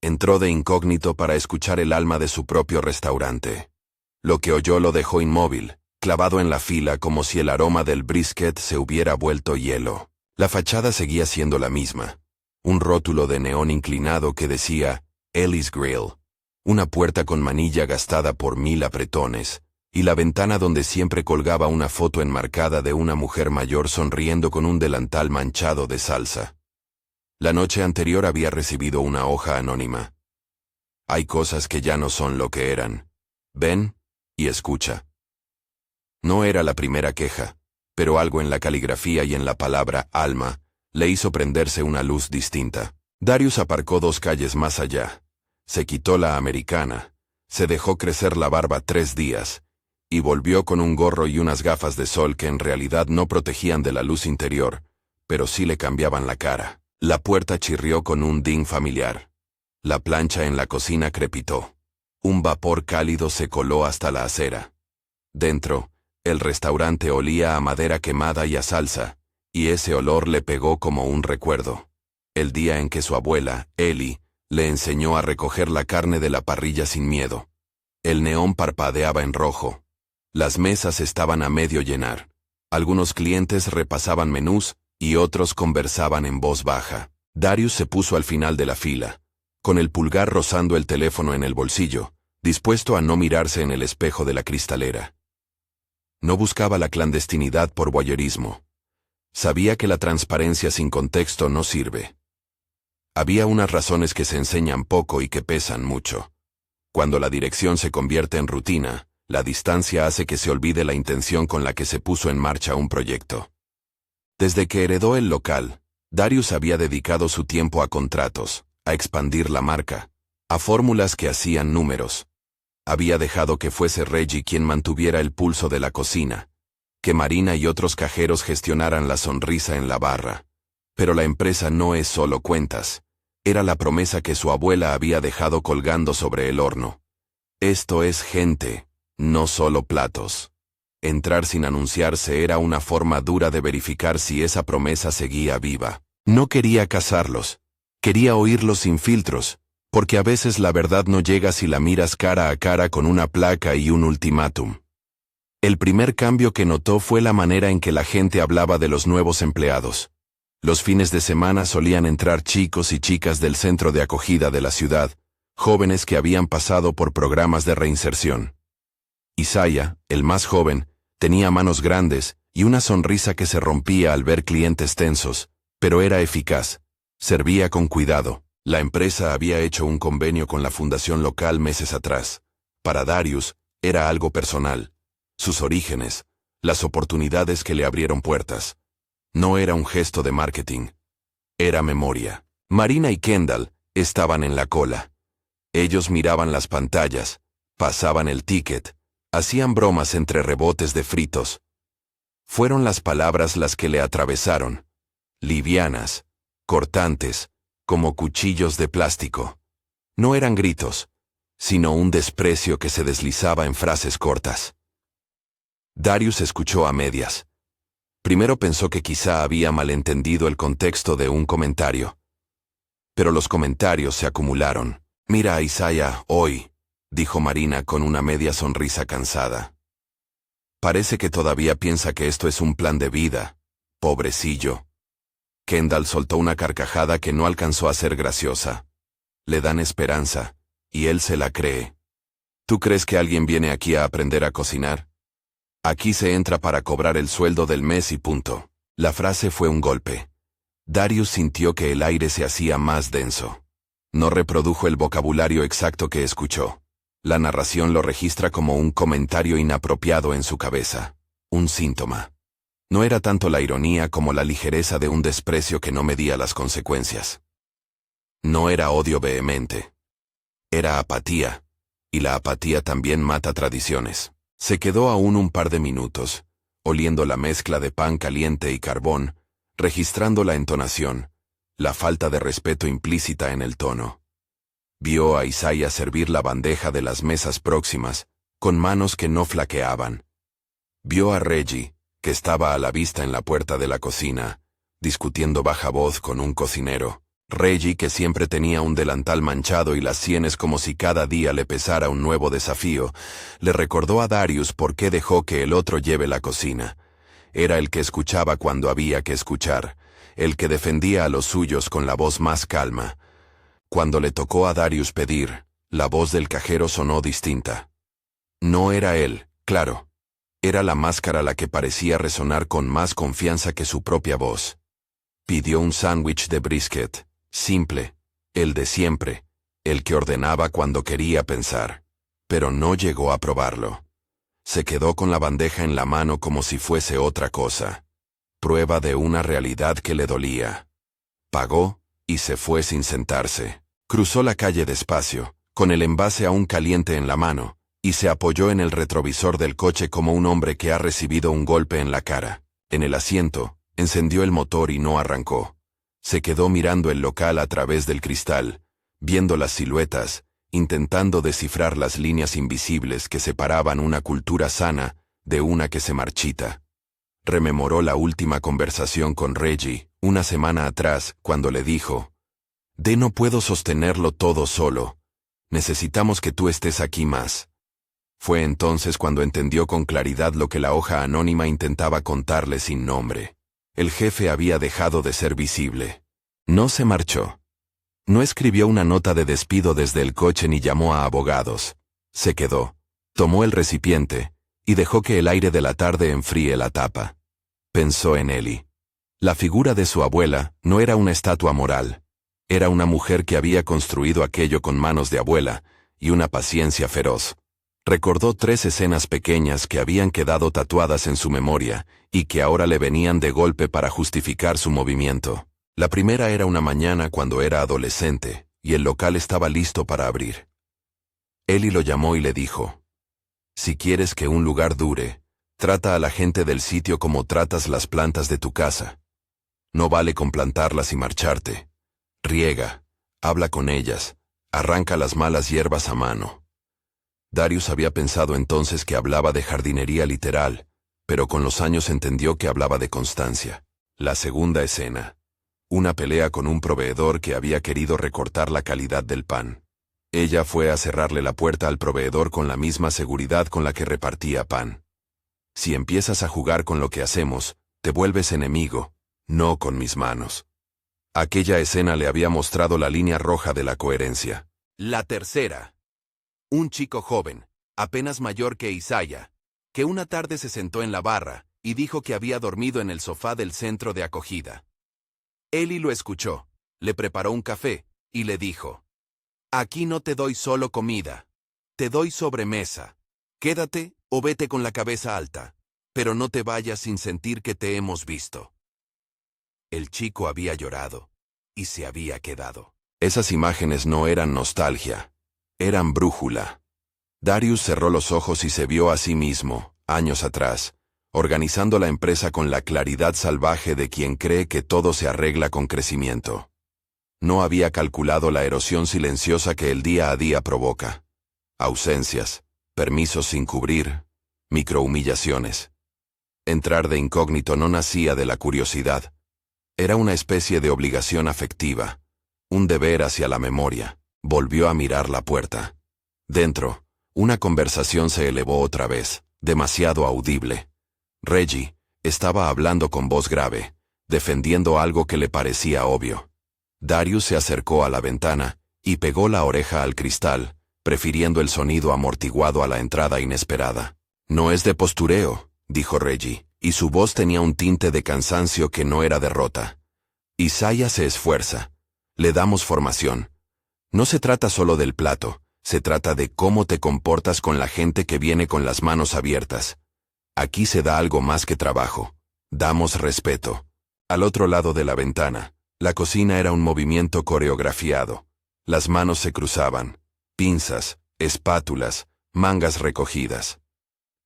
Entró de incógnito para escuchar el alma de su propio restaurante. Lo que oyó lo dejó inmóvil, clavado en la fila como si el aroma del brisket se hubiera vuelto hielo. La fachada seguía siendo la misma. Un rótulo de neón inclinado que decía Ellie's Grill, una puerta con manilla gastada por 1000 apretones, y la ventana donde siempre colgaba una foto enmarcada de una mujer mayor sonriendo con un delantal manchado de salsa. La noche anterior había recibido una hoja anónima. Hay cosas que ya no son lo que eran. Ven y escucha. No era la primera queja, pero algo en la caligrafía y en la palabra alma le hizo prenderse una luz distinta. Darius aparcó 2 calles más allá. Se quitó la americana, se dejó crecer la barba 3 días, y volvió con un gorro y unas gafas de sol que en realidad no protegían de la luz interior, pero sí le cambiaban la cara. La puerta chirrió con un ding familiar. La plancha en la cocina crepitó. Un vapor cálido se coló hasta la acera. Dentro, el restaurante olía a madera quemada y a salsa, y ese olor le pegó como un recuerdo. El día en que su abuela, Ellie, le enseñó a recoger la carne de la parrilla sin miedo. El neón parpadeaba en rojo. Las mesas estaban a medio llenar. Algunos clientes repasaban menús y otros conversaban en voz baja. Darius se puso al final de la fila, con el pulgar rozando el teléfono en el bolsillo, dispuesto a no mirarse en el espejo de la cristalera. No buscaba la clandestinidad por voyeurismo. Sabía que la transparencia sin contexto no sirve. Había unas razones que se enseñan poco y que pesan mucho. Cuando la dirección se convierte en rutina, la distancia hace que se olvide la intención con la que se puso en marcha un proyecto. Desde que heredó el local, Darius había dedicado su tiempo a contratos, a expandir la marca, a fórmulas que hacían números. Había dejado que fuese Reggie quien mantuviera el pulso de la cocina, que Marina y otros cajeros gestionaran la sonrisa en la barra. Pero la empresa no es solo cuentas, era la promesa que su abuela había dejado colgando sobre el horno. Esto es gente, no solo platos. Entrar sin anunciarse era una forma dura de verificar si esa promesa seguía viva. No quería casarlos, quería oírlos sin filtros, porque a veces la verdad no llega si la miras cara a cara con una placa y un ultimátum. El primer cambio que notó fue la manera en que la gente hablaba de los nuevos empleados. Los fines de semana solían entrar chicos y chicas del centro de acogida de la ciudad, jóvenes que habían pasado por programas de reinserción. Isaiah, el más joven, tenía manos grandes y una sonrisa que se rompía al ver clientes tensos, pero era eficaz. Servía con cuidado. La empresa había hecho un convenio con la fundación local meses atrás. Para Darius, era algo personal. Sus orígenes, las oportunidades que le abrieron puertas. No era un gesto de marketing. Era memoria. Marina y Kendall estaban en la cola. Ellos miraban las pantallas, pasaban el ticket, hacían bromas entre rebotes de fritos. Fueron las palabras las que le atravesaron. Livianas, cortantes, como cuchillos de plástico. No eran gritos, sino un desprecio que se deslizaba en frases cortas. Darius escuchó a medias. Primero pensó que quizá había malentendido el contexto de un comentario. Pero los comentarios se acumularon. «Mira a Isaiah hoy», dijo Marina con una media sonrisa cansada. «Parece que todavía piensa que esto es un plan de vida. Pobrecillo». Kendall soltó una carcajada que no alcanzó a ser graciosa. Le dan esperanza, y él se la cree. ¿Tú crees que alguien viene aquí a aprender a cocinar? Aquí se entra para cobrar el sueldo del mes y punto. La frase fue un golpe. Darius sintió que el aire se hacía más denso. No reprodujo el vocabulario exacto que escuchó. La narración lo registra como un comentario inapropiado en su cabeza. Un síntoma. No era tanto la ironía como la ligereza de un desprecio que no medía las consecuencias. No era odio vehemente. Era apatía, y la apatía también mata tradiciones. Se quedó aún un par de minutos, oliendo la mezcla de pan caliente y carbón, registrando la entonación, la falta de respeto implícita en el tono. Vio a Isaiah servir la bandeja de las mesas próximas, con manos que no flaqueaban. Vio a Reggie, que estaba a la vista en la puerta de la cocina, discutiendo baja voz con un cocinero. Reggie, que siempre tenía un delantal manchado y las sienes como si cada día le pesara un nuevo desafío, le recordó a Darius por qué dejó que el otro lleve la cocina. Era el que escuchaba cuando había que escuchar, el que defendía a los suyos con la voz más calma. Cuando le tocó a Darius pedir, la voz del cajero sonó distinta. No era él, claro. Era la máscara la que parecía resonar con más confianza que su propia voz. Pidió un sándwich de brisket. Simple, el de siempre, el que ordenaba cuando quería pensar, pero no llegó a probarlo. Se quedó con la bandeja en la mano como si fuese otra cosa, prueba de una realidad que le dolía. Pagó, y se fue sin sentarse. Cruzó la calle despacio, con el envase aún caliente en la mano, y se apoyó en el retrovisor del coche como un hombre que ha recibido un golpe en la cara. En el asiento, encendió el motor y no arrancó. Se quedó mirando el local a través del cristal, viendo las siluetas, intentando descifrar las líneas invisibles que separaban una cultura sana de una que se marchita. Rememoró la última conversación con Reggie, una semana atrás, cuando le dijo: no puedo sostenerlo todo solo. Necesitamos que tú estés aquí más. Fue entonces cuando entendió con claridad lo que la hoja anónima intentaba contarle sin nombre. El jefe había dejado de ser visible. No se marchó. No escribió una nota de despido desde el coche ni llamó a abogados. Se quedó, tomó el recipiente, y dejó que el aire de la tarde enfríe la tapa. Pensó en Ellie. La figura de su abuela no era una estatua moral. Era una mujer que había construido aquello con manos de abuela y una paciencia feroz. Recordó 3 escenas pequeñas que habían quedado tatuadas en su memoria y que ahora le venían de golpe para justificar su movimiento. La primera era una mañana cuando era adolescente, y el local estaba listo para abrir. Ellie lo llamó y le dijo: si quieres que un lugar dure, trata a la gente del sitio como tratas las plantas de tu casa. No vale con plantarlas y marcharte. Riega, habla con ellas, arranca las malas hierbas a mano. Darius había pensado entonces que hablaba de jardinería literal, pero con los años entendió que hablaba de constancia. La segunda escena. Una pelea con un proveedor que había querido recortar la calidad del pan. Ella fue a cerrarle la puerta al proveedor con la misma seguridad con la que repartía pan. Si empiezas a jugar con lo que hacemos, te vuelves enemigo, no con mis manos. Aquella escena le había mostrado la línea roja de la coherencia. La tercera. Un chico joven, apenas mayor que Isaiah, que una tarde se sentó en la barra y dijo que había dormido en el sofá del centro de acogida. Ellie lo escuchó, le preparó un café y le dijo: aquí no te doy solo comida, te doy sobremesa. Quédate o vete con la cabeza alta, pero no te vayas sin sentir que te hemos visto. El chico había llorado y se había quedado. Esas imágenes no eran nostalgia. Eran brújula. Darius cerró los ojos y se vio a sí mismo, años atrás, organizando la empresa con la claridad salvaje de quien cree que todo se arregla con crecimiento. No había calculado la erosión silenciosa que el día a día provoca. Ausencias, permisos sin cubrir, microhumillaciones. Entrar de incógnito no nacía de la curiosidad. Era una especie de obligación afectiva, un deber hacia la memoria. Volvió a mirar la puerta. Dentro, una conversación se elevó otra vez, demasiado audible. Reggie estaba hablando con voz grave, defendiendo algo que le parecía obvio. Darius se acercó a la ventana y pegó la oreja al cristal, prefiriendo el sonido amortiguado a la entrada inesperada. No es de postureo, dijo Reggie, y su voz tenía un tinte de cansancio que no era derrota. Isaiah se esfuerza. Le damos formación. No se trata solo del plato, se trata de cómo te comportas con la gente que viene con las manos abiertas. Aquí se da algo más que trabajo. Damos respeto. Al otro lado de la ventana, la cocina era un movimiento coreografiado. Las manos se cruzaban. Pinzas, espátulas, mangas recogidas.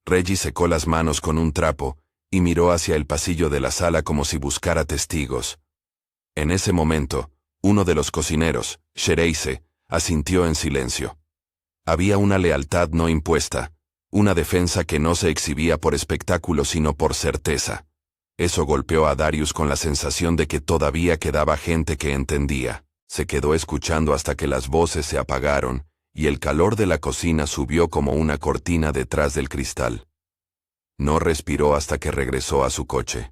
Reggie secó las manos con un trapo y miró hacia el pasillo de la sala como si buscara testigos. En ese momento, uno de los cocineros, Shereise, asintió en silencio. Había una lealtad no impuesta, una defensa que no se exhibía por espectáculo sino por certeza. Eso golpeó a Darius con la sensación de que todavía quedaba gente que entendía. Se quedó escuchando hasta que las voces se apagaron y el calor de la cocina subió como una cortina detrás del cristal. No respiró hasta que regresó a su coche.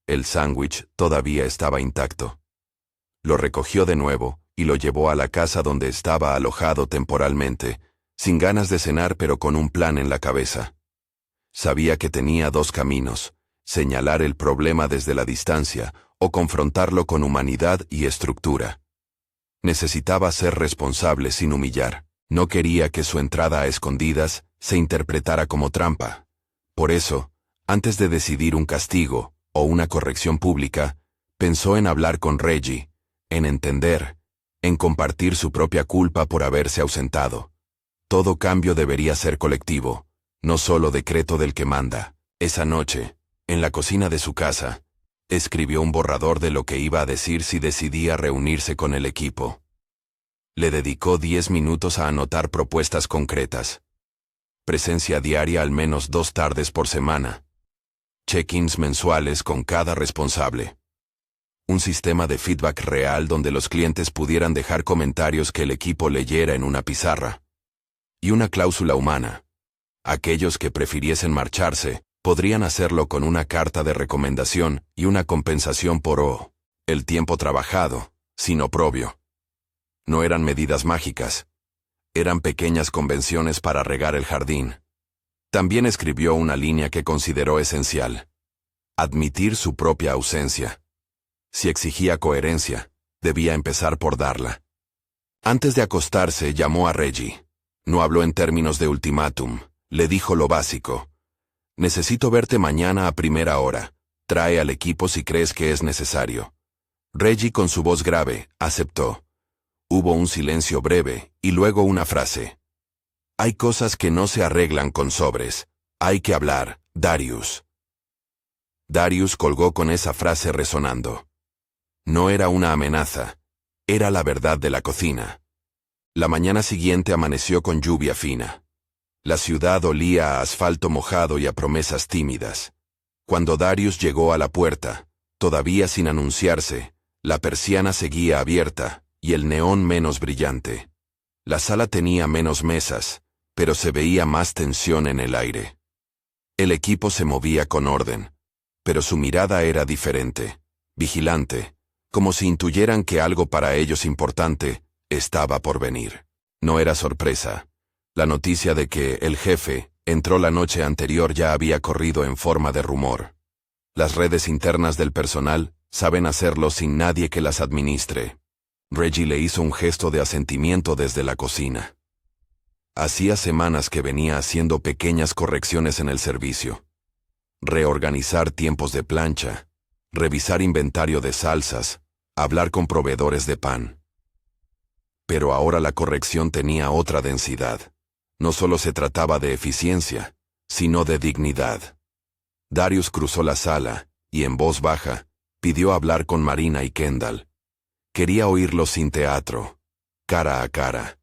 El sándwich todavía estaba intacto. Lo recogió de nuevo y lo llevó a la casa donde estaba alojado temporalmente, sin ganas de cenar pero con un plan en la cabeza. Sabía que tenía dos caminos: señalar el problema desde la distancia o confrontarlo con humanidad y estructura. Necesitaba ser responsable sin humillar. No quería que su entrada a escondidas se interpretara como trampa. Por eso, antes de decidir un castigo o una corrección pública, pensó en hablar con Reggie, en entender, en compartir su propia culpa por haberse ausentado. Todo cambio debería ser colectivo, no solo decreto del que manda. Esa noche, en la cocina de su casa, escribió un borrador de lo que iba a decir si decidía reunirse con el equipo. Le dedicó 10 minutos a anotar propuestas concretas. Presencia diaria al menos 2 tardes por semana. Check-ins mensuales con cada responsable. Un sistema de feedback real donde los clientes pudieran dejar comentarios que el equipo leyera en una pizarra. Y una cláusula humana. Aquellos que prefiriesen marcharse, podrían hacerlo con una carta de recomendación y una compensación por el tiempo trabajado, sin oprobio. No eran medidas mágicas. Eran pequeñas convenciones para regar el jardín. También escribió una línea que consideró esencial: admitir su propia ausencia. Si exigía coherencia, debía empezar por darla. Antes de acostarse, llamó a Reggie. No habló en términos de ultimátum, le dijo lo básico: necesito verte mañana a primera hora. Trae al equipo si crees que es necesario. Reggie, con su voz grave, aceptó. Hubo un silencio breve, y luego una frase. Hay cosas que no se arreglan con sobres. Hay que hablar, Darius. Darius colgó con esa frase resonando. No era una amenaza, era la verdad de la cocina. La mañana siguiente amaneció con lluvia fina. La ciudad olía a asfalto mojado y a promesas tímidas. Cuando Darius llegó a la puerta, todavía sin anunciarse, la persiana seguía abierta y el neón menos brillante. La sala tenía menos mesas, pero se veía más tensión en el aire. El equipo se movía con orden, pero su mirada era diferente, vigilante, como si intuyeran que algo para ellos importante estaba por venir. No era sorpresa. La noticia de que el jefe entró la noche anterior ya había corrido en forma de rumor. Las redes internas del personal saben hacerlo sin nadie que las administre. Reggie le hizo un gesto de asentimiento desde la cocina. Hacía semanas que venía haciendo pequeñas correcciones en el servicio. Reorganizar tiempos de plancha, revisar inventario de salsas, hablar con proveedores de pan. Pero ahora la corrección tenía otra densidad. No solo se trataba de eficiencia, sino de dignidad. Darius cruzó la sala y, en voz baja, pidió hablar con Marina y Kendall. Quería oírlos sin teatro, cara a cara.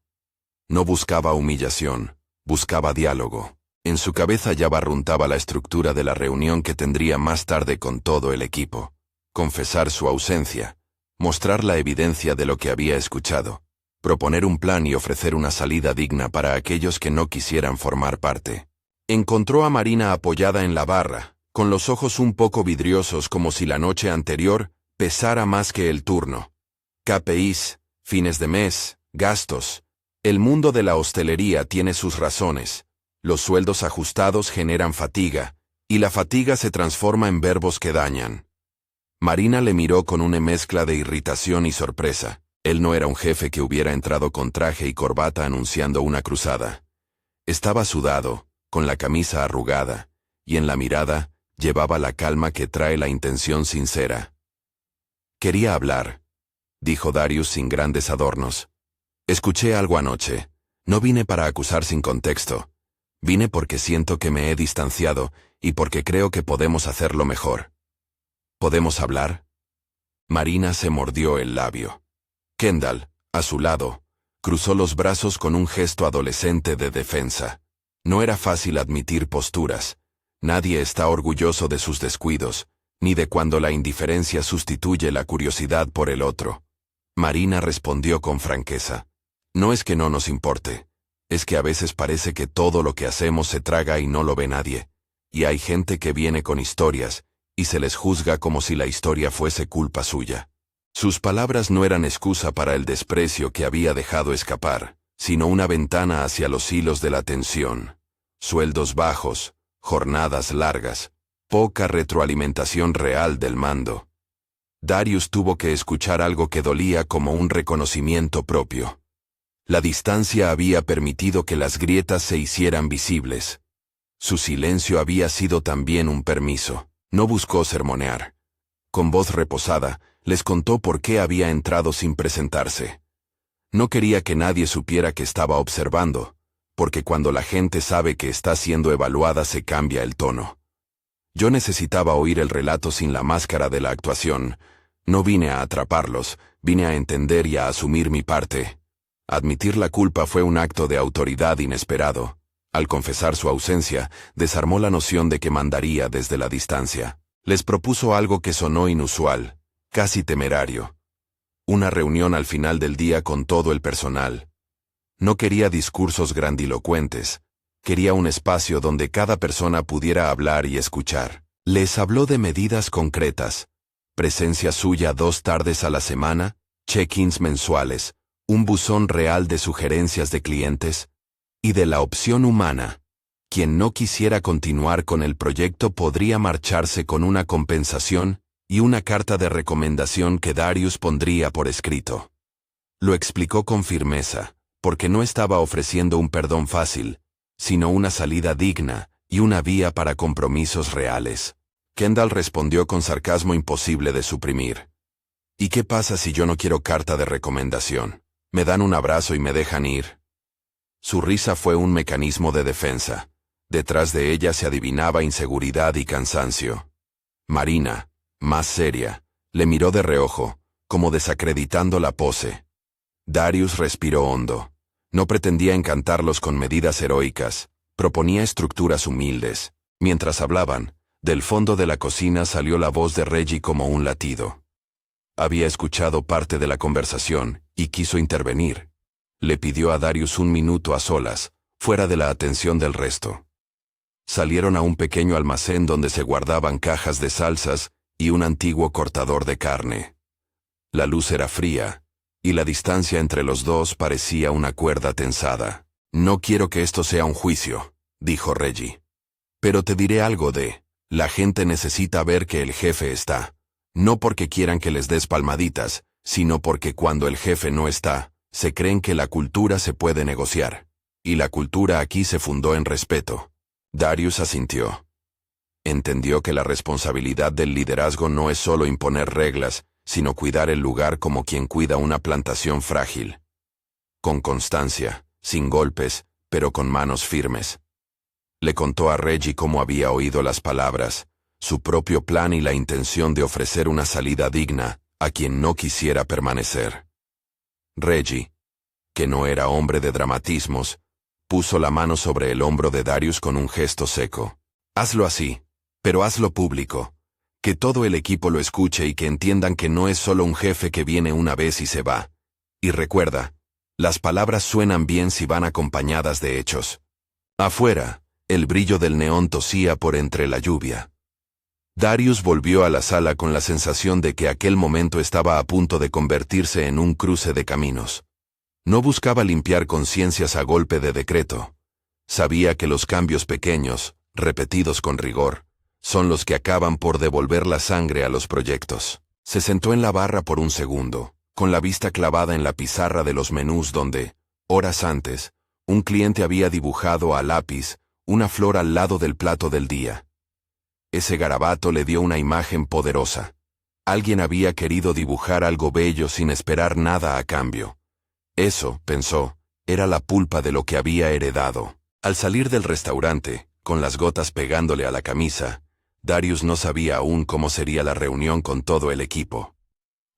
No buscaba humillación, buscaba diálogo. En su cabeza ya barruntaba la estructura de la reunión que tendría más tarde con todo el equipo. Confesar su ausencia, mostrar la evidencia de lo que había escuchado, proponer un plan y ofrecer una salida digna para aquellos que no quisieran formar parte. Encontró a Marina apoyada en la barra, con los ojos un poco vidriosos como si la noche anterior pesara más que el turno. KPIs, fines de mes, gastos. El mundo de la hostelería tiene sus razones. Los sueldos ajustados generan fatiga, y la fatiga se transforma en verbos que dañan. Marina le miró con una mezcla de irritación y sorpresa. Él no era un jefe que hubiera entrado con traje y corbata anunciando una cruzada. Estaba sudado, con la camisa arrugada, y en la mirada llevaba la calma que trae la intención sincera. Quería hablar, dijo Darius sin grandes adornos. Escuché algo anoche. No vine para acusar sin contexto. Vine porque siento que me he distanciado y porque creo que podemos hacerlo mejor. ¿Podemos hablar? Marina se mordió el labio. Kendall, a su lado, cruzó los brazos con un gesto adolescente de defensa. No era fácil admitir posturas. Nadie está orgulloso de sus descuidos, ni de cuando la indiferencia sustituye la curiosidad por el otro. Marina respondió con franqueza. No es que no nos importe. Es que a veces parece que todo lo que hacemos se traga y no lo ve nadie. Y hay gente que viene con historias, y se les juzga como si la historia fuese culpa suya. Sus palabras no eran excusa para el desprecio que había dejado escapar, sino una ventana hacia los hilos de la tensión. Sueldos bajos, jornadas largas, poca retroalimentación real del mando. Darius tuvo que escuchar algo que dolía como un reconocimiento propio. La distancia había permitido que las grietas se hicieran visibles. Su silencio había sido también un permiso. No buscó sermonear. Con voz reposada, les contó por qué había entrado sin presentarse. No quería que nadie supiera que estaba observando, porque cuando la gente sabe que está siendo evaluada se cambia el tono. Yo necesitaba oír el relato sin la máscara de la actuación. No vine a atraparlos, vine a entender y a asumir mi parte. Admitir la culpa fue un acto de autoridad inesperado. Al confesar su ausencia, desarmó la noción de que mandaría desde la distancia. Les propuso algo que sonó inusual, casi temerario. Una reunión al final del día con todo el personal. No quería discursos grandilocuentes. Quería un espacio donde cada persona pudiera hablar y escuchar. Les habló de medidas concretas. Presencia suya 2 tardes a la semana, check-ins mensuales, un buzón real de sugerencias de clientes, y de la opción humana. Quien no quisiera continuar con el proyecto podría marcharse con una compensación y una carta de recomendación que Darius pondría por escrito. Lo explicó con firmeza, porque no estaba ofreciendo un perdón fácil, sino una salida digna y una vía para compromisos reales. Kendall respondió con sarcasmo imposible de suprimir. ¿Y qué pasa si yo no quiero carta de recomendación? Me dan un abrazo y me dejan ir. Su risa fue un mecanismo de defensa. Detrás de ella se adivinaba inseguridad y cansancio. Marina, más seria, le miró de reojo, como desacreditando la pose. Darius respiró hondo. No pretendía encantarlos con medidas heroicas, proponía estructuras humildes. Mientras hablaban, del fondo de la cocina salió la voz de Reggie como un latido. Había escuchado parte de la conversación y quiso intervenir. Le pidió a Darius 1 minuto a solas, fuera de la atención del resto. Salieron a un pequeño almacén donde se guardaban cajas de salsas y un antiguo cortador de carne. La luz era fría, y la distancia entre los dos parecía una cuerda tensada. No quiero que esto sea un juicio, dijo Reggie. Pero te diré algo la gente necesita ver que el jefe está. No porque quieran que les des palmaditas, sino porque cuando el jefe no está, se creen que la cultura se puede negociar. Y la cultura aquí se fundó en respeto. Darius asintió. Entendió que la responsabilidad del liderazgo no es solo imponer reglas, sino cuidar el lugar como quien cuida una plantación frágil. Con constancia, sin golpes, pero con manos firmes. Le contó a Reggie cómo había oído las palabras, su propio plan y la intención de ofrecer una salida digna a quien no quisiera permanecer. Reggie, que no era hombre de dramatismos, puso la mano sobre el hombro de Darius con un gesto seco. Hazlo así, pero hazlo público. Que todo el equipo lo escuche y que entiendan que no es solo un jefe que viene una vez y se va. Y recuerda, las palabras suenan bien si van acompañadas de hechos. Afuera, el brillo del neón tosía por entre la lluvia. Darius volvió a la sala con la sensación de que aquel momento estaba a punto de convertirse en un cruce de caminos. No buscaba limpiar conciencias a golpe de decreto. Sabía que los cambios pequeños, repetidos con rigor, son los que acaban por devolver la sangre a los proyectos. Se sentó en la barra por un segundo, con la vista clavada en la pizarra de los menús donde, horas antes, un cliente había dibujado a lápiz una flor al lado del plato del día. Ese garabato le dio una imagen poderosa. Alguien había querido dibujar algo bello sin esperar nada a cambio. Eso, pensó, era la pulpa de lo que había heredado. Al salir del restaurante, con las gotas pegándole a la camisa, Darius no sabía aún cómo sería la reunión con todo el equipo.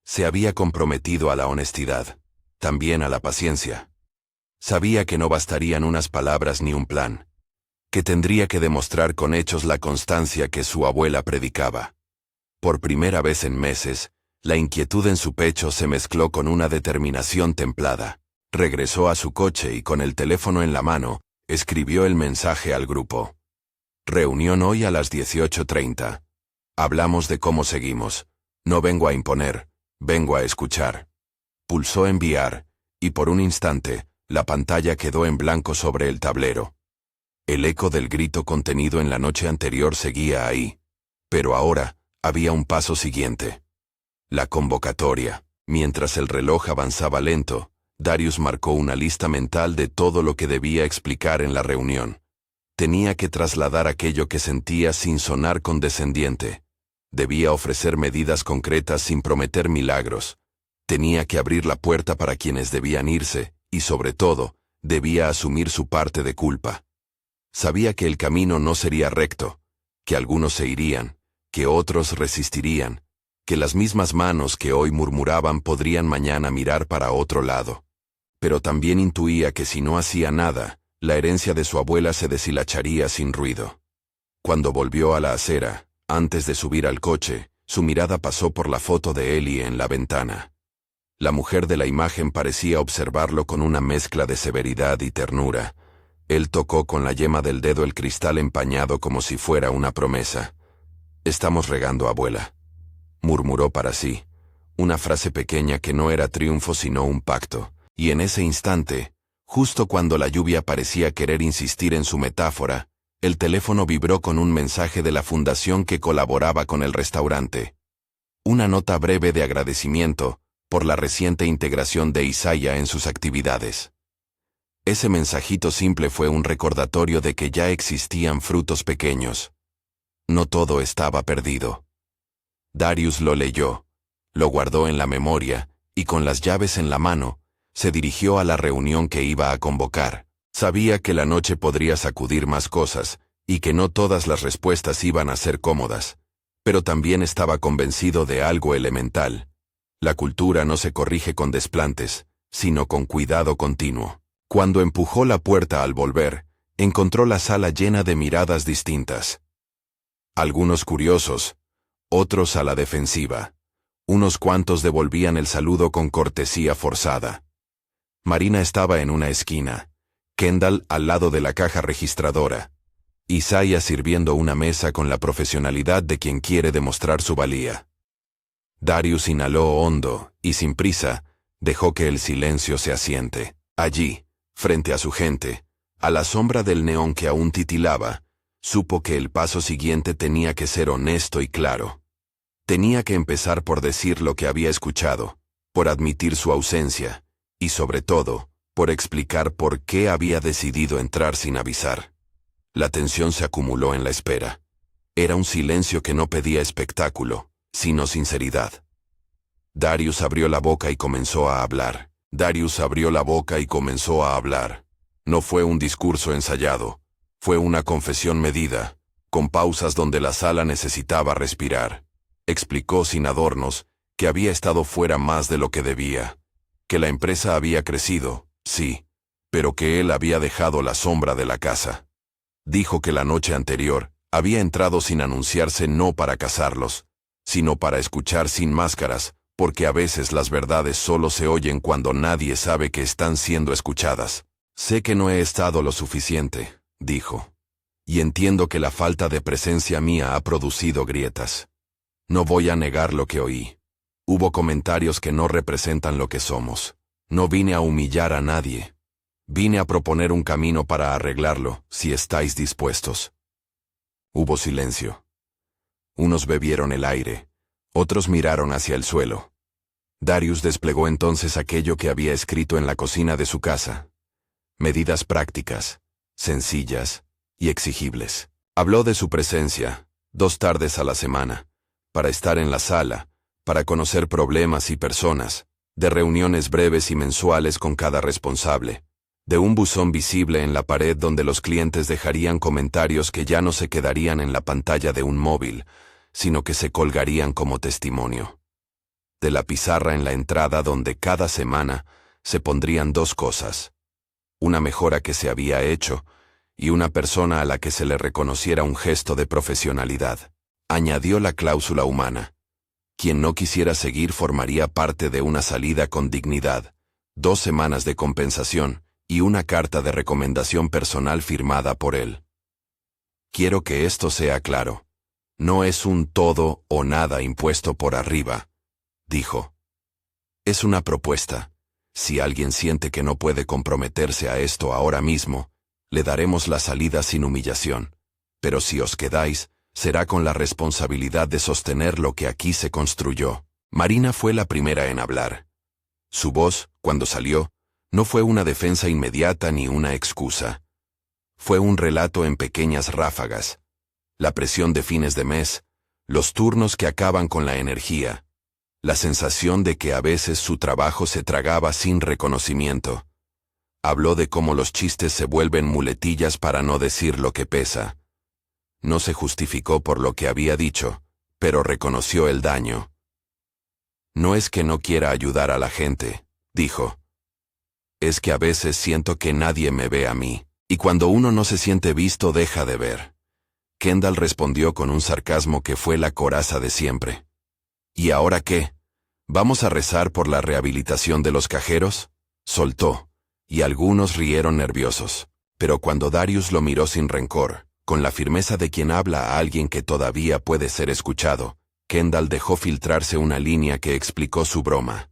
Se había comprometido a la honestidad, también a la paciencia. Sabía que no bastarían unas palabras ni un plan, que tendría que demostrar con hechos la constancia que su abuela predicaba. Por primera vez en meses, La inquietud en su pecho se mezcló con una determinación templada. Regresó a su coche y con el teléfono en la mano, escribió el mensaje al grupo. Reunión hoy a las 18:30. Hablamos de cómo seguimos. No vengo a imponer, vengo a escuchar. Pulsó enviar, y por un instante, la pantalla quedó en blanco sobre el tablero. El eco del grito contenido en la noche anterior seguía ahí. Pero ahora, había un paso siguiente. La convocatoria. Mientras el reloj avanzaba lento, Darius marcó una lista mental de todo lo que debía explicar en la reunión. Tenía que trasladar aquello que sentía sin sonar condescendiente. Debía ofrecer medidas concretas sin prometer milagros. Tenía que abrir la puerta para quienes debían irse, y sobre todo, debía asumir su parte de culpa. Sabía que el camino no sería recto, que algunos se irían, que otros resistirían, que las mismas manos que hoy murmuraban podrían mañana mirar para otro lado. Pero también intuía que si no hacía nada, la herencia de su abuela se deshilacharía sin ruido. Cuando volvió a la acera, antes de subir al coche, su mirada pasó por la foto de Ellie en la ventana. La mujer de la imagen parecía observarlo con una mezcla de severidad y ternura. Él tocó con la yema del dedo el cristal empañado como si fuera una promesa. «Estamos regando, abuela», murmuró para sí, una frase pequeña que no era triunfo sino un pacto, y en ese instante, justo cuando la lluvia parecía querer insistir en su metáfora, el teléfono vibró con un mensaje de la fundación que colaboraba con el restaurante. Una nota breve de agradecimiento por la reciente integración de Isaiah en sus actividades. Ese mensajito simple fue un recordatorio de que ya existían frutos pequeños. No todo estaba perdido. Darius lo leyó, lo guardó en la memoria, y con las llaves en la mano, se dirigió a la reunión que iba a convocar. Sabía que la noche podría sacudir más cosas, y que no todas las respuestas iban a ser cómodas, pero también estaba convencido de algo elemental. La cultura no se corrige con desplantes, sino con cuidado continuo. Cuando empujó la puerta al volver, encontró la sala llena de miradas distintas. Algunos curiosos, otros a la defensiva. Unos cuantos devolvían el saludo con cortesía forzada. Marina estaba en una esquina, Kendall al lado de la caja registradora, Isaiah sirviendo una mesa con la profesionalidad de quien quiere demostrar su valía. Darius inhaló hondo y sin prisa, dejó que el silencio se asiente. Allí, frente a su gente, a la sombra del neón que aún titilaba, supo que el paso siguiente tenía que ser honesto y claro. Tenía que empezar por decir lo que había escuchado, por admitir su ausencia, y sobre todo, por explicar por qué había decidido entrar sin avisar. La tensión se acumuló en la espera. Era un silencio que no pedía espectáculo, sino sinceridad. Darius abrió la boca y comenzó a hablar. No fue un discurso ensayado. Fue una confesión medida, con pausas donde la sala necesitaba respirar. Explicó sin adornos que había estado fuera más de lo que debía, que la empresa había crecido, sí, pero que él había dejado la sombra de la casa. Dijo que la noche anterior había entrado sin anunciarse no para cazarlos, sino para escuchar sin máscaras, porque a veces las verdades solo se oyen cuando nadie sabe que están siendo escuchadas. Sé que no he estado lo suficiente, dijo, y entiendo que la falta de presencia mía ha producido grietas. No voy a negar lo que oí. Hubo comentarios que no representan lo que somos. No vine a humillar a nadie. Vine a proponer un camino para arreglarlo, si estáis dispuestos. Hubo silencio. Unos bebieron el aire, otros miraron hacia el suelo. Darius desplegó entonces aquello que había escrito en la cocina de su casa. Medidas prácticas, sencillas y exigibles. Habló de su presencia, 2 tardes a la semana, para estar en la sala, para conocer problemas y personas, de reuniones breves y mensuales con cada responsable, de un buzón visible en la pared donde los clientes dejarían comentarios que ya no se quedarían en la pantalla de un móvil, sino que se colgarían como testimonio. De la pizarra en la entrada donde cada semana se pondrían 2 cosas: una mejora que se había hecho y una persona a la que se le reconociera un gesto de profesionalidad. Añadió la cláusula humana. Quien no quisiera seguir formaría parte de una salida con dignidad, 2 semanas de compensación y una carta de recomendación personal firmada por él. Quiero que esto sea claro. No es un todo o nada impuesto por arriba, dijo. Es una propuesta. Si alguien siente que no puede comprometerse a esto ahora mismo, le daremos la salida sin humillación. Pero si os quedáis, será con la responsabilidad de sostener lo que aquí se construyó. Marina fue la primera en hablar. Su voz, cuando salió, no fue una defensa inmediata ni una excusa. Fue un relato en pequeñas ráfagas. La presión de fines de mes, los turnos que acaban con la energía, la sensación de que a veces su trabajo se tragaba sin reconocimiento. Habló de cómo los chistes se vuelven muletillas para no decir lo que pesa. No se justificó por lo que había dicho, pero reconoció el daño. No es que no quiera ayudar a la gente, dijo. Es que a veces siento que nadie me ve a mí, y cuando uno no se siente visto deja de ver. Kendall respondió con un sarcasmo que fue la coraza de siempre. ¿Y ahora qué? ¿Vamos a rezar por la rehabilitación de los cajeros? Soltó, y algunos rieron nerviosos. Pero cuando Darius lo miró sin rencor, con la firmeza de quien habla a alguien que todavía puede ser escuchado, Kendall dejó filtrarse una línea que explicó su broma.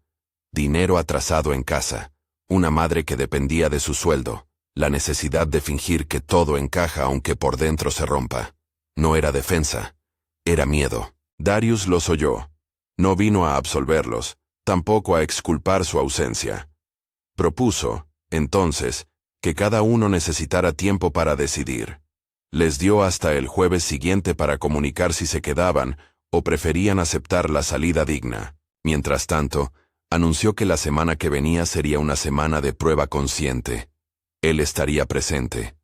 Dinero atrasado en casa, una madre que dependía de su sueldo, la necesidad de fingir que todo encaja aunque por dentro se rompa. No era defensa, era miedo. Darius los oyó. No vino a absolverlos, tampoco a exculpar su ausencia. Propuso, entonces, que cada uno necesitara tiempo para decidir. Les dio hasta el jueves siguiente para comunicar si se quedaban o preferían aceptar la salida digna. Mientras tanto, anunció que la semana que venía sería una semana de prueba consciente. Él estaría presente.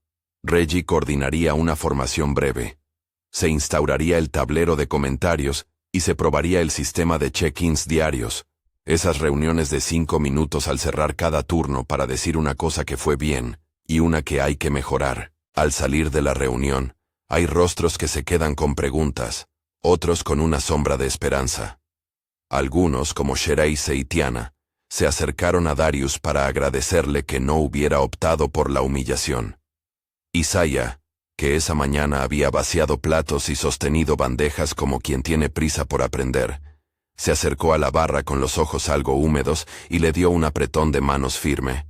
Reggie coordinaría una formación breve. Se instauraría el tablero de comentarios y se probaría el sistema de check-ins diarios. Esas reuniones de 5 minutos al cerrar cada turno para decir una cosa que fue bien y una que hay que mejorar. Al salir de la reunión, hay rostros que se quedan con preguntas, otros con una sombra de esperanza. Algunos, como Shereise y Tiana, se acercaron a Darius para agradecerle que no hubiera optado por la humillación. Isaiah, que esa mañana había vaciado platos y sostenido bandejas como quien tiene prisa por aprender, se acercó a la barra con los ojos algo húmedos y le dio un apretón de manos firme.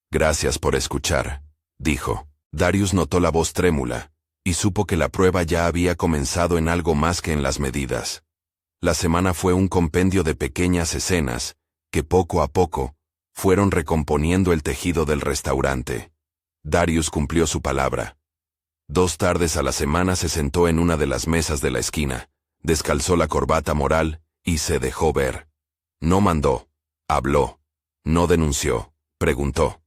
«Gracias por escuchar», dijo. Darius notó la voz trémula, y supo que la prueba ya había comenzado en algo más que en las medidas. La semana fue un compendio de pequeñas escenas, que poco a poco, fueron recomponiendo el tejido del restaurante. Darius cumplió su palabra. 2 tardes a la semana se sentó en una de las mesas de la esquina, descalzó la corbata moral y se dejó ver. No mandó, habló, no denunció, preguntó.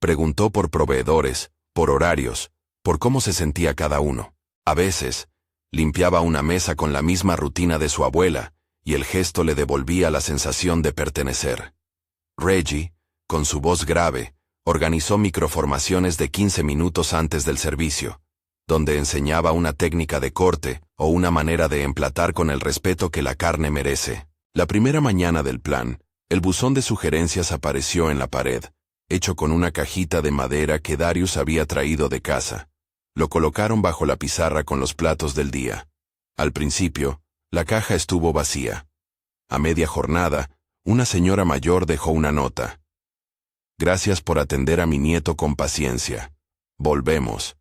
Preguntó por proveedores, por horarios, por cómo se sentía cada uno. A veces, limpiaba una mesa con la misma rutina de su abuela, y el gesto le devolvía la sensación de pertenecer. Reggie, con su voz grave, organizó microformaciones de 15 minutos antes del servicio, donde enseñaba una técnica de corte o una manera de emplatar con el respeto que la carne merece. La primera mañana del plan, el buzón de sugerencias apareció en la pared, hecho con una cajita de madera que Darius había traído de casa. Lo colocaron bajo la pizarra con los platos del día. Al principio, la caja estuvo vacía. A media jornada, una señora mayor dejó una nota. «Gracias por atender a mi nieto con paciencia. Volvemos».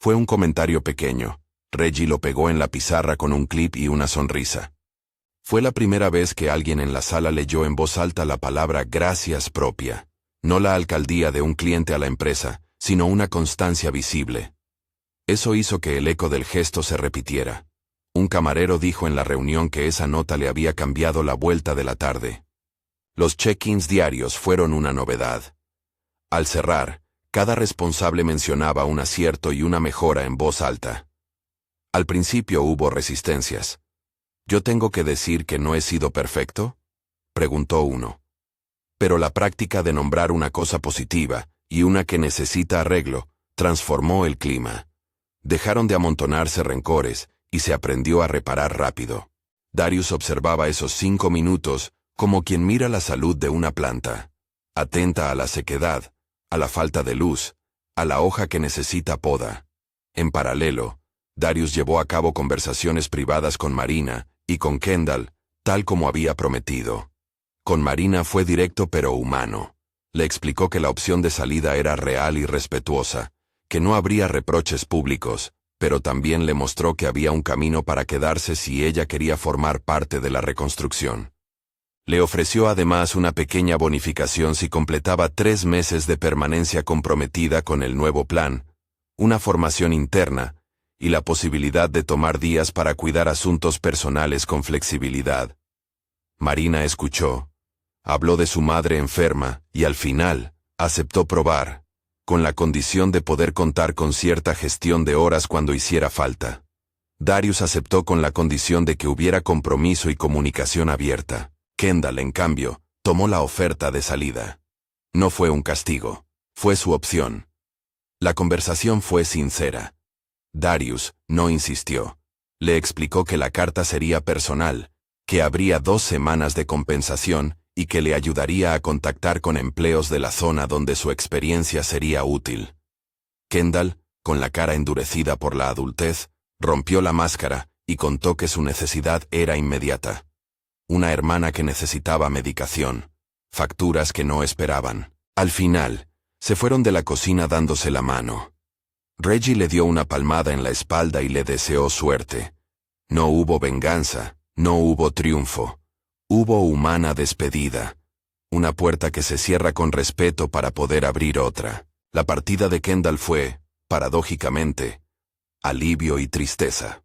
Fue un comentario pequeño. Reggie lo pegó en la pizarra con un clip y una sonrisa. Fue la primera vez que alguien en la sala leyó en voz alta la palabra gracias propia. No la alcaldía de un cliente a la empresa, sino una constancia visible. Eso hizo que el eco del gesto se repitiera. Un camarero dijo en la reunión que esa nota le había cambiado la vuelta de la tarde. Los check-ins diarios fueron una novedad. Al cerrar, cada responsable mencionaba un acierto y una mejora en voz alta. Al principio hubo resistencias. «¿Yo tengo que decir que no he sido perfecto?», preguntó uno. Pero la práctica de nombrar una cosa positiva y una que necesita arreglo transformó el clima. Dejaron de amontonarse rencores y se aprendió a reparar rápido. Darius observaba esos 5 minutos como quien mira la salud de una planta, atenta a la sequedad, a la falta de luz, a la hoja que necesita poda. En paralelo, Darius llevó a cabo conversaciones privadas con Marina y con Kendall, tal como había prometido. Con Marina fue directo pero humano. Le explicó que la opción de salida era real y respetuosa, que no habría reproches públicos, pero también le mostró que había un camino para quedarse si ella quería formar parte de la reconstrucción. Le ofreció además una pequeña bonificación si completaba 3 meses de permanencia comprometida con el nuevo plan, una formación interna, y la posibilidad de tomar días para cuidar asuntos personales con flexibilidad. Marina escuchó. Habló de su madre enferma y al final aceptó probar, con la condición de poder contar con cierta gestión de horas cuando hiciera falta. Darius aceptó con la condición de que hubiera compromiso y comunicación abierta. Kendall, en cambio, tomó la oferta de salida. No fue un castigo, fue su opción. La conversación fue sincera. Darius no insistió. Le explicó que la carta sería personal, que habría 2 semanas de compensación y que le ayudaría a contactar con empleos de la zona donde su experiencia sería útil. Kendall, con la cara endurecida por la adultez, rompió la máscara y contó que su necesidad era inmediata. Una hermana que necesitaba medicación, facturas que no esperaban. Al final, se fueron de la cocina dándose la mano. Reggie le dio una palmada en la espalda y le deseó suerte. No hubo venganza, no hubo triunfo. Hubo humana despedida. Una puerta que se cierra con respeto para poder abrir otra. La partida de Kendall fue, paradójicamente, alivio y tristeza.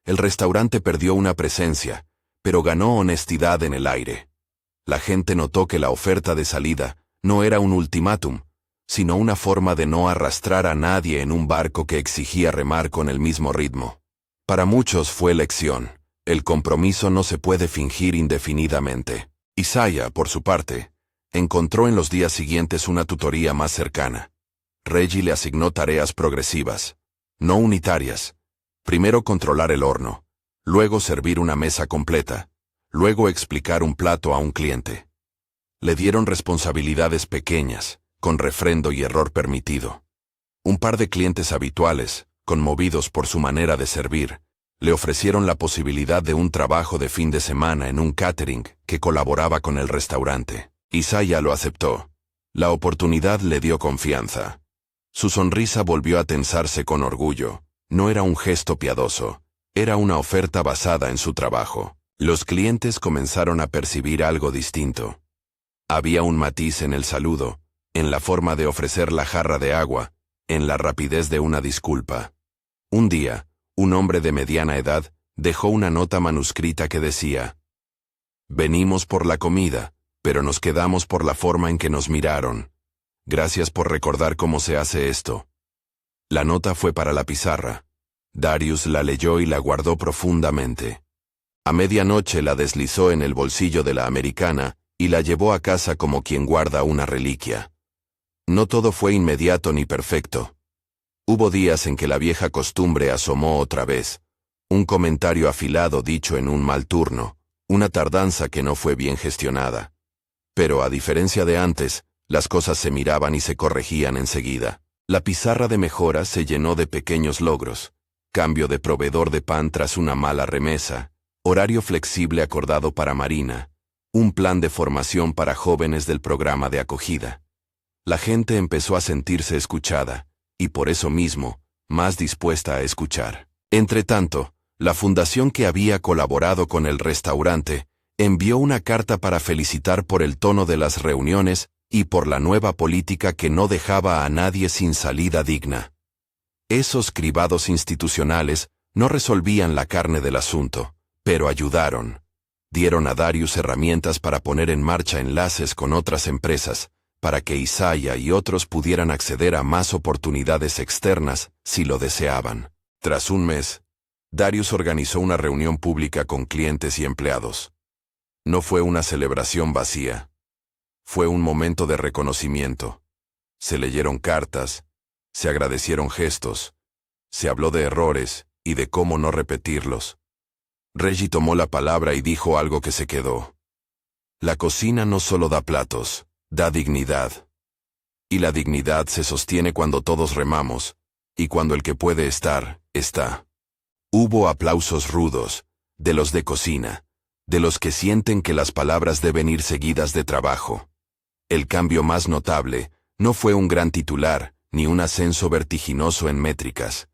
El restaurante perdió una presencia, pero ganó honestidad en el aire. La gente notó que la oferta de salida no era un ultimátum, sino una forma de no arrastrar a nadie en un barco que exigía remar con el mismo ritmo. Para muchos fue lección. El compromiso no se puede fingir indefinidamente. Isaiah, por su parte, encontró en los días siguientes una tutoría más cercana. Reggie le asignó tareas progresivas, no unitarias. Primero controlar el horno, luego servir una mesa completa, luego explicar un plato a un cliente. Le dieron responsabilidades pequeñas, con refrendo y error permitido. Un par de clientes habituales, conmovidos por su manera de servir, le ofrecieron la posibilidad de un trabajo de fin de semana en un catering que colaboraba con el restaurante. Isaiah lo aceptó. La oportunidad le dio confianza. Su sonrisa volvió a tensarse con orgullo. No era un gesto piadoso, era una oferta basada en su trabajo. Los clientes comenzaron a percibir algo distinto. Había un matiz en el saludo, en la forma de ofrecer la jarra de agua, en la rapidez de una disculpa. Un día, un hombre de mediana edad dejó una nota manuscrita que decía: «Venimos por la comida, pero nos quedamos por la forma en que nos miraron. Gracias por recordar cómo se hace esto». La nota fue para la pizarra. Darius la leyó y la guardó profundamente. A medianoche la deslizó en el bolsillo de la americana y la llevó a casa como quien guarda una reliquia. No todo fue inmediato ni perfecto. Hubo días en que la vieja costumbre asomó otra vez. Un comentario afilado dicho en un mal turno, una tardanza que no fue bien gestionada. Pero a diferencia de antes, las cosas se miraban y se corregían enseguida. La pizarra de mejora se llenó de pequeños logros. Cambio de proveedor de pan tras una mala remesa, horario flexible acordado para Marina, un plan de formación para jóvenes del programa de acogida. La gente empezó a sentirse escuchada, y por eso mismo, más dispuesta a escuchar. Entretanto, la fundación que había colaborado con el restaurante envió una carta para felicitar por el tono de las reuniones y por la nueva política que no dejaba a nadie sin salida digna. Esos cribados institucionales no resolvían la carne del asunto, pero ayudaron. Dieron a Darius herramientas para poner en marcha enlaces con otras empresas, para que Isaiah y otros pudieran acceder a más oportunidades externas si lo deseaban. Tras un mes, Darius organizó una reunión pública con clientes y empleados. No fue una celebración vacía. Fue un momento de reconocimiento. Se leyeron cartas, se agradecieron gestos, se habló de errores y de cómo no repetirlos. Reggie tomó la palabra y dijo algo que se quedó. La cocina no solo da platos, da dignidad. Y la dignidad se sostiene cuando todos remamos, y cuando el que puede estar, está. Hubo aplausos rudos, de los de cocina, de los que sienten que las palabras deben ir seguidas de trabajo. El cambio más notable no fue un gran titular, ni un ascenso vertiginoso en métricas.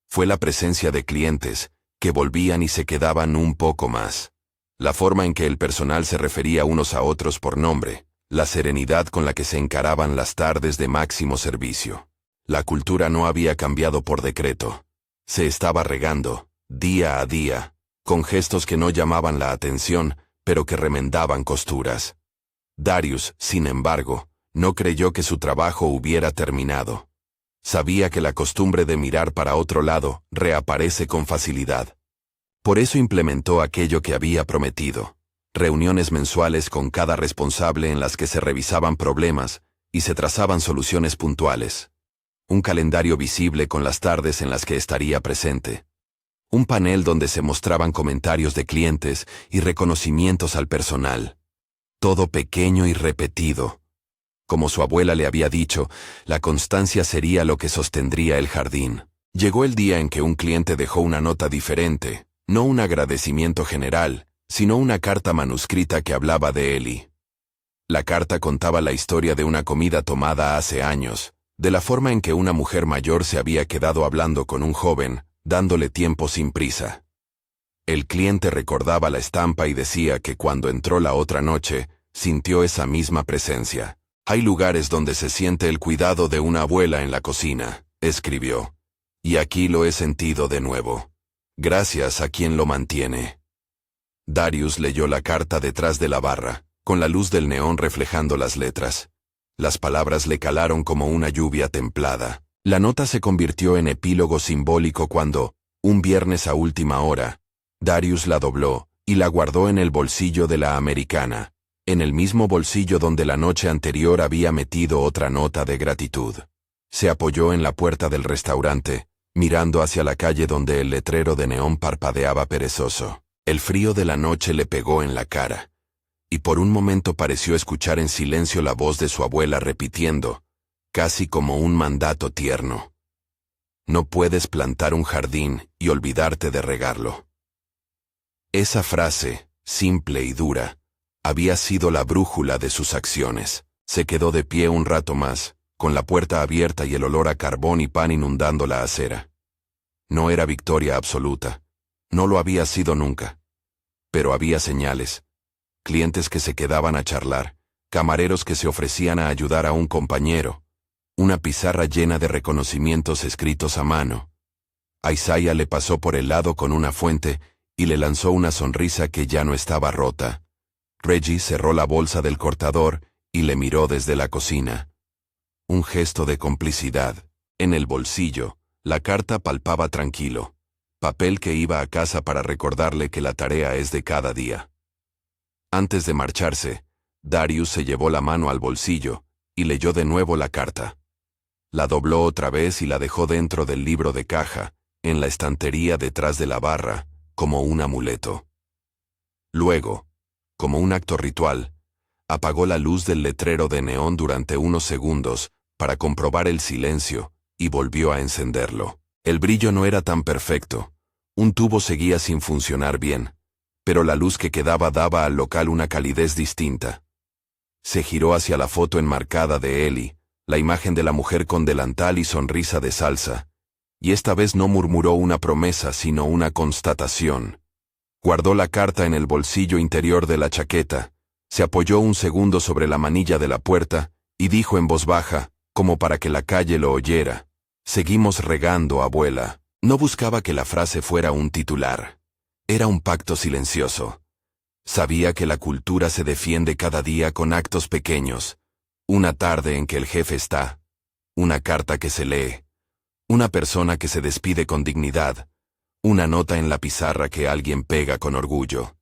Fue la presencia de clientes, que volvían y se quedaban un poco más. La forma en que el personal se refería unos a otros por nombre, la serenidad con la que se encaraban las tardes de máximo servicio. La cultura no había cambiado por decreto. Se estaba regando, día a día, con gestos que no llamaban la atención, pero que remendaban costuras. Darius, sin embargo, no creyó que su trabajo hubiera terminado. Sabía que la costumbre de mirar para otro lado reaparece con facilidad. Por eso implementó aquello que había prometido: reuniones mensuales con cada responsable en las que se revisaban problemas y se trazaban soluciones puntuales. Un calendario visible con las tardes en las que estaría presente. Un panel donde se mostraban comentarios de clientes y reconocimientos al personal. Todo pequeño y repetido. Como su abuela le había dicho, la constancia sería lo que sostendría el jardín. Llegó el día en que un cliente dejó una nota diferente, no un agradecimiento general, sino una carta manuscrita que hablaba de Ellie. La carta contaba la historia de una comida tomada hace años, de la forma en que una mujer mayor se había quedado hablando con un joven, dándole tiempo sin prisa. El cliente recordaba la estampa y decía que cuando entró la otra noche, sintió esa misma presencia. Hay lugares donde se siente el cuidado de una abuela en la cocina, escribió. Y aquí lo he sentido de nuevo. Gracias a quien lo mantiene. Darius leyó la carta detrás de la barra, con la luz del neón reflejando las letras. Las palabras le calaron como una lluvia templada. La nota se convirtió en epílogo simbólico cuando, un viernes a última hora, Darius la dobló y la guardó en el bolsillo de la americana, en el mismo bolsillo donde la noche anterior había metido otra nota de gratitud. Se apoyó en la puerta del restaurante, mirando hacia la calle donde el letrero de neón parpadeaba perezoso. El frío de la noche le pegó en la cara, y por un momento pareció escuchar en silencio la voz de su abuela repitiendo, casi como un mandato tierno: no puedes plantar un jardín y olvidarte de regarlo. Esa frase, simple y dura, había sido la brújula de sus acciones. Se quedó de pie un rato más, con la puerta abierta y el olor a carbón y pan inundando la acera. No era victoria absoluta. No lo había sido nunca. Pero había señales. Clientes que se quedaban a charlar, camareros que se ofrecían a ayudar a un compañero, una pizarra llena de reconocimientos escritos a mano. A Isaiah le pasó por el lado con una fuente y le lanzó una sonrisa que ya no estaba rota. Reggie cerró la bolsa del cortador y le miró desde la cocina. Un gesto de complicidad. En el bolsillo, la carta palpaba tranquilo. Papel que iba a casa para recordarle que la tarea es de cada día. Antes de marcharse, Darius se llevó la mano al bolsillo y leyó de nuevo la carta. La dobló otra vez y la dejó dentro del libro de caja, en la estantería detrás de la barra, como un amuleto. Luego, como un acto ritual, apagó la luz del letrero de neón durante unos segundos para comprobar el silencio y volvió a encenderlo. El brillo no era tan perfecto. Un tubo seguía sin funcionar bien, pero la luz que quedaba daba al local una calidez distinta. Se giró hacia la foto enmarcada de Ellie, la imagen de la mujer con delantal y sonrisa de salsa, y esta vez no murmuró una promesa sino una constatación. Guardó la carta en el bolsillo interior de la chaqueta, se apoyó un segundo sobre la manilla de la puerta y dijo en voz baja, como para que la calle lo oyera: seguimos regando, abuela. No buscaba que la frase fuera un titular. Era un pacto silencioso. Sabía que la cultura se defiende cada día con actos pequeños. Una tarde en que el jefe está. Una carta que se lee. Una persona que se despide con dignidad. Una nota en la pizarra que alguien pega con orgullo.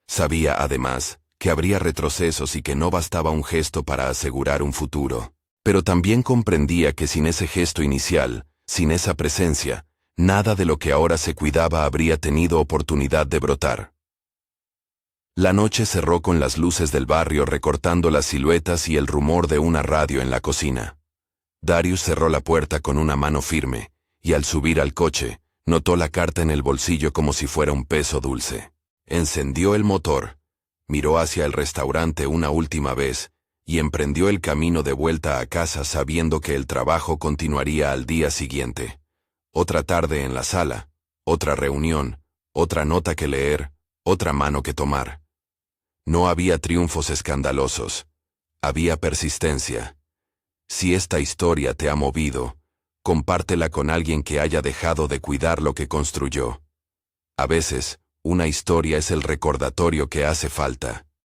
Sabía, además, que habría retrocesos y que no bastaba un gesto para asegurar un futuro. Pero también comprendía que sin ese gesto inicial, sin esa presencia, Nada de lo que ahora se cuidaba habría tenido oportunidad de brotar. La noche cerró con las luces del barrio recortando las siluetas y el rumor de una radio en la cocina. Darius cerró la puerta con una mano firme, y al subir al coche, notó la carta en el bolsillo como si fuera un peso dulce. Encendió el motor, miró hacia el restaurante una última vez, y emprendió el camino de vuelta a casa sabiendo que el trabajo continuaría al día siguiente. Otra tarde en la sala, otra reunión, otra nota que leer, otra mano que tomar. No había triunfos escandalosos. Había persistencia. Si esta historia te ha movido, compártela con alguien que haya dejado de cuidar lo que construyó. A veces, una historia es el recordatorio que hace falta.